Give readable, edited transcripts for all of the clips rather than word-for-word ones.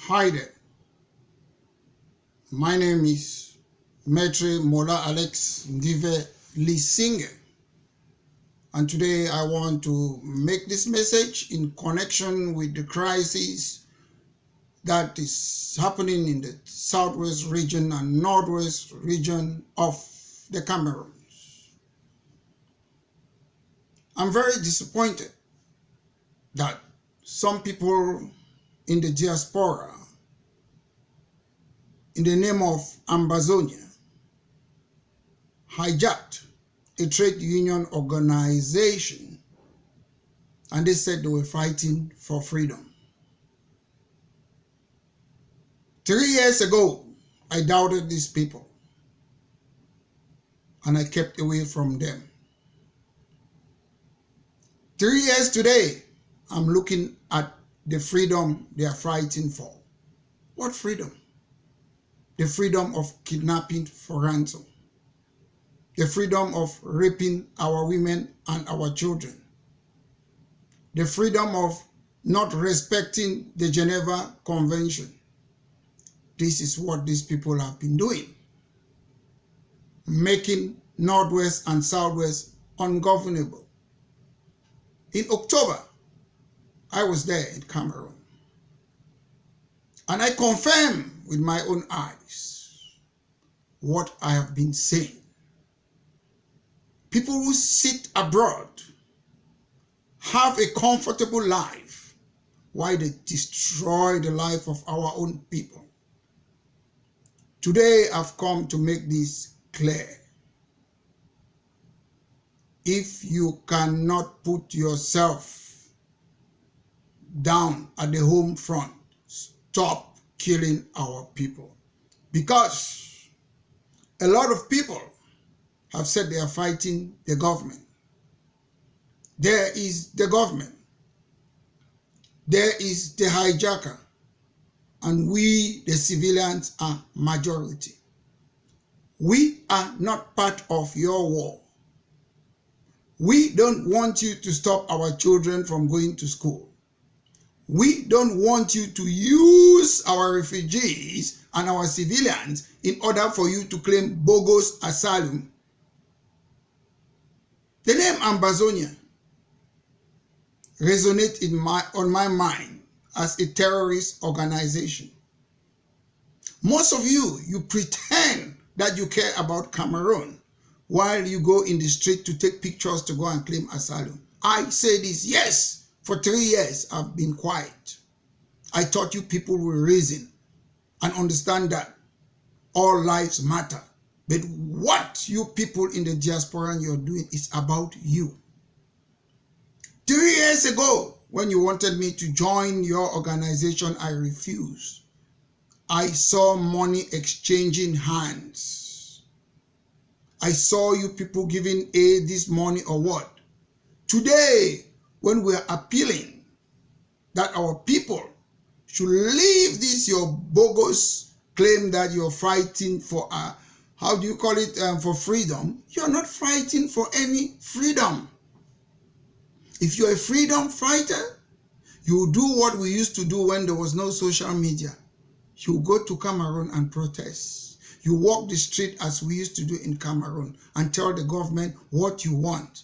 Hi there. My name is Maitre Mola Alex Ndive Lisinge, and today I want to make this message in connection with the crisis that is happening in the southwest region and northwest region of the Cameroon. I'm very disappointed that some people in the diaspora, in the name of Ambazonians, hijacked a trade union organization, and they said they were fighting for freedom. 3 years ago, I doubted these people and I kept away from them. 3 years today, I'm looking at the freedom they are fighting for. What freedom? The freedom of kidnapping for ransom. The freedom of raping our women and our children. The freedom of not respecting the Geneva Convention. This is what these people have been doing, making Northwest and Southwest ungovernable. In October, I was there in Cameroon, and I confirm with my own eyes what I have been saying. People who sit abroad have a comfortable life while they destroy the life of our own people. Today, I've come to make this clear. If you cannot put yourself down at the home front, stop killing our people. Because a lot of people have said they are fighting the government. There is the government. There is the hijacker. And we, the civilians, are majority. We are not part of your war. We don't want you to stop our children from going to school. We don't want you to use our refugees and our civilians in order for you to claim bogus asylum. The name Ambazonian resonates on my mind as a terrorist organization. Most of you pretend that you care about Cameroon while you go in the street to take pictures to go and claim asylum. I say this, yes, for 3 years I've been quiet. I thought you people will reason and understand that all lives matter. But what you people in the diaspora you're doing is about you. 3 years ago, when you wanted me to join your organization, I refused. I saw money exchanging hands. I saw you people giving aid this money or what. Today, when we are appealing that our people should leave this your bogus claim that you're fighting for, for freedom, you're not fighting for any freedom. If you're a freedom fighter, you do what we used to do when there was no social media. You go to Cameroon and protest. You walk the street as we used to do in Cameroon and tell the government what you want.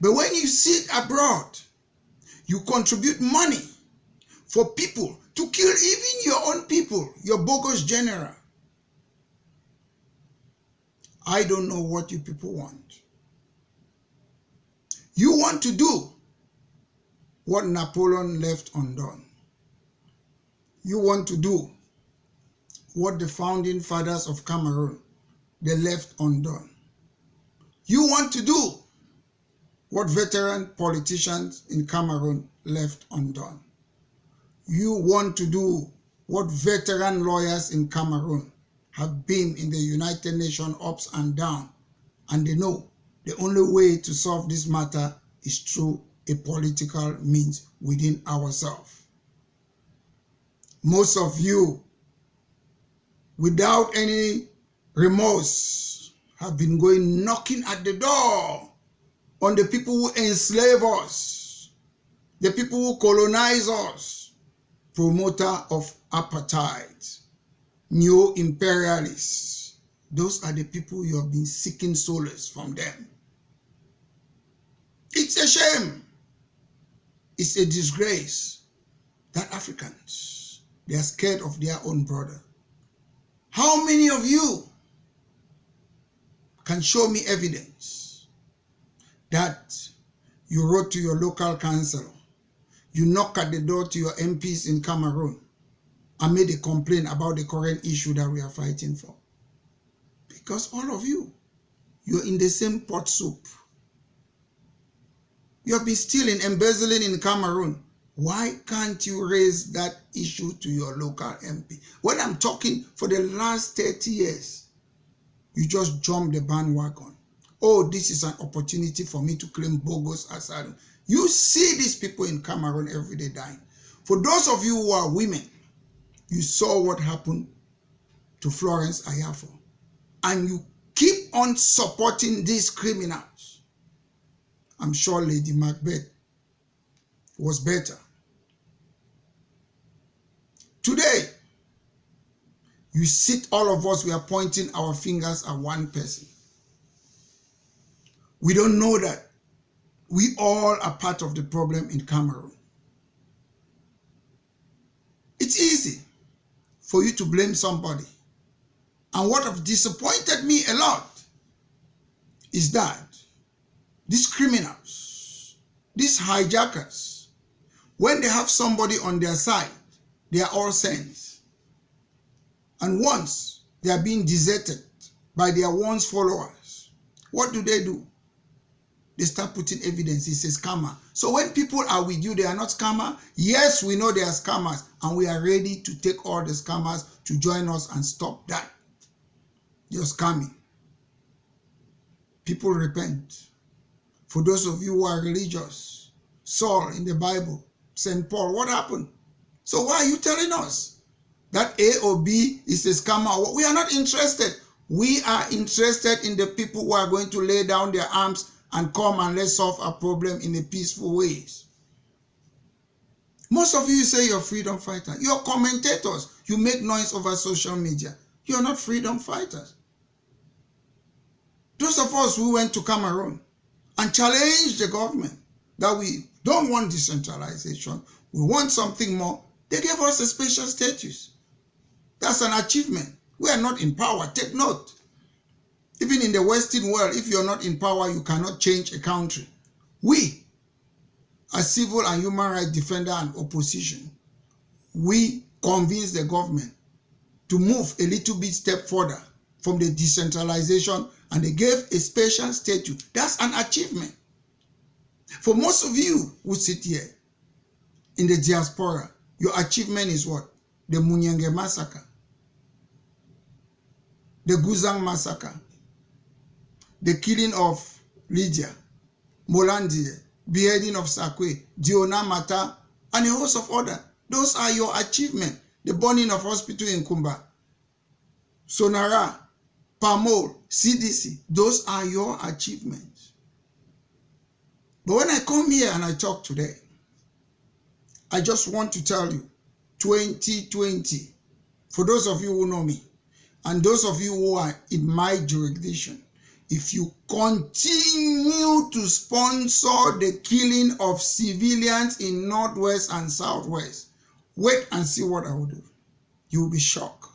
But when you sit abroad, you contribute money for people to kill even your own people, your bogus general. I don't know what you people want. You want to do what Napoleon left undone. You want to do what the founding fathers of Cameroon, they left undone. You want to do what veteran politicians in Cameroon left undone. You want to do what veteran lawyers in Cameroon have been in the United Nations ups and down, and they know the only way to solve this matter is through a political means within ourselves. Most of you, without any remorse, have been going knocking at the door on the people who enslave us, the people who colonize us, promoter of apartheid, neo-imperialists. Those are the people you have been seeking solace from them. It's a shame. It's a disgrace that Africans, they are scared of their own brother. How many of you can show me evidence that you wrote to your local council, you knocked at the door to your MPs in Cameroon and made a complaint about the current issue that we are fighting for? Because all of you, you're in the same pot soup. You have been stealing, embezzling in Cameroon. Why can't you raise that issue to your local MP? When I'm talking for the last 30 years, you just jump the bandwagon. Oh, this is an opportunity for me to claim bogus asylum. You see these people in Cameroon every day dying. For those of you who are women, you saw what happened to Florence Ayafo. And you keep on supporting these criminals. I'm sure Lady Macbeth was better. Today, you sit, all of us, we are pointing our fingers at one person. We don't know that we all are part of the problem in Cameroon. It's easy for you to blame somebody. And what have disappointed me a lot is that these criminals, these hijackers, when they have somebody on their side, they are all saints. And once they are being deserted by their once followers, what do? They start putting evidence. It's a scammer. So when people are with you, they are not scammers. Yes, we know they are scammers, and we are ready to take all the scammers to join us and stop that. You're scamming. People repent. For those of you who are religious, Saul in the Bible, St. Paul, what happened? So why are you telling us that A or B is a scammer? We are not interested. We are interested in the people who are going to lay down their arms and come and let's solve a problem in a peaceful ways. Most of you say you're freedom fighters. You're commentators. You make noise over social media. You're not freedom fighters. Those of us who went to Cameroon and challenged the government that we don't want decentralization, we want something more, they gave us a special status. That's an achievement. We are not in power. Take note. Even in the Western world, if you're not in power, you cannot change a country. We, as civil and human rights defender and opposition, we convinced the government to move a little bit step further from the decentralization, and they gave a special status. That's an achievement. For most of you who sit here in the diaspora, your achievement is what? The Munyenge massacre, the Guzang massacre, the killing of Lydia, Molandi, beheading of Sakwe, Diona Mata, and a host of others. Those are your achievements. The burning of hospital in Kumba, Sonara, Pamol, CDC, those are your achievements. But when I come here and I talk today, I just want to tell you, 2020, for those of you who know me, and those of you who are in my jurisdiction, if you continue to sponsor the killing of civilians in Northwest and Southwest, wait and see what I will do. You will be shocked.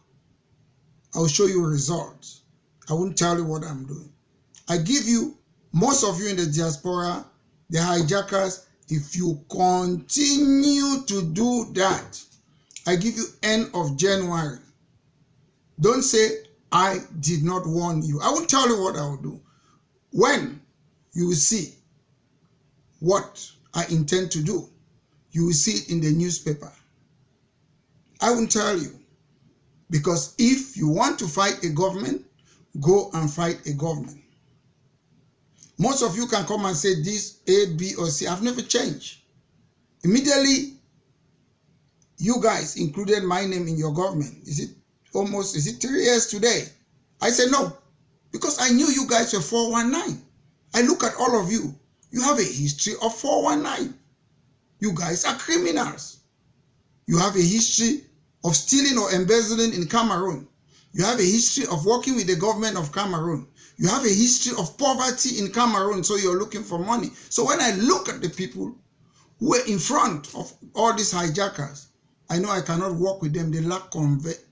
I will show you results. I won't tell you what I'm doing. I give you, most of you in the diaspora, the hijackers, if you continue to do that, I give you end of January. Don't say, I did not warn you. I will tell you what I will do. When you will see what I intend to do, you will see it in the newspaper. I won't tell you. Because if you want to fight a government, go and fight a government. Most of you can come and say this A, B, or C. I've never changed. Immediately, you guys included my name in your government. Is it 3 years today? I said no, because I knew you guys were 419. I look at all of you. You have a history of 419. You guys are criminals. You have a history of stealing or embezzling in Cameroon. You have a history of working with the government of Cameroon. You have a history of poverty in Cameroon, so you're looking for money. So when I look at the people who are in front of all these hijackers, I know I cannot work with them. They lack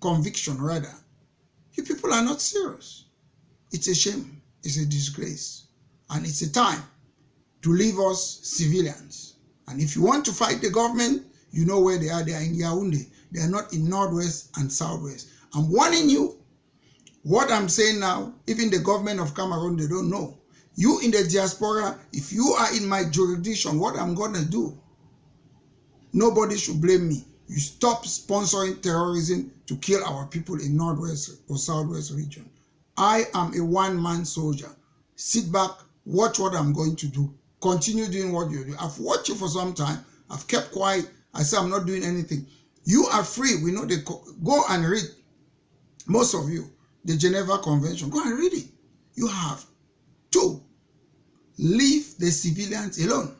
conviction, rather. You people are not serious. It's a shame. It's a disgrace. And it's a time to leave us civilians. And if you want to fight the government, you know where they are. They are in Yaoundé. They are not in Northwest and Southwest. I'm warning you. What I'm saying now, even the government of Cameroon, they don't know. You in the diaspora, if you are in my jurisdiction, what I'm going to do, nobody should blame me. You stop sponsoring terrorism to kill our people in Northwest or Southwest region. I am a one-man soldier. Sit back, watch what I'm going to do. Continue doing what you do. I've watched you for some time. I've kept quiet. I say I'm not doing anything. You are free. We know they go and read. Most of you, the Geneva Convention. Go and read it. You have to leave the civilians alone.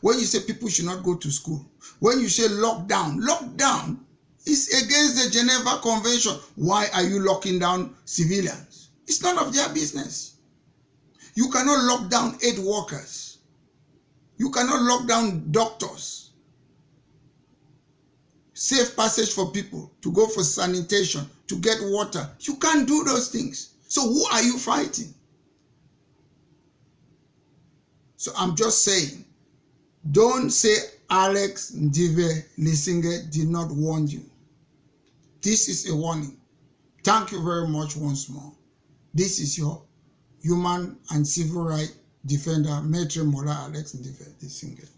When you say people should not go to school, when you say lockdown is against the Geneva Convention. Why are you locking down civilians? It's none of their business. You cannot lock down aid workers. You cannot lock down doctors. Safe passage for people to go for sanitation, to get water. You can't do those things. So who are you fighting? So I'm just saying, don't say Alex Ndive Lisinge did not warn you. This is a warning. Thank you very much once more. This is your human and civil rights defender, Maitre Mola Alex Ndive Lisinge.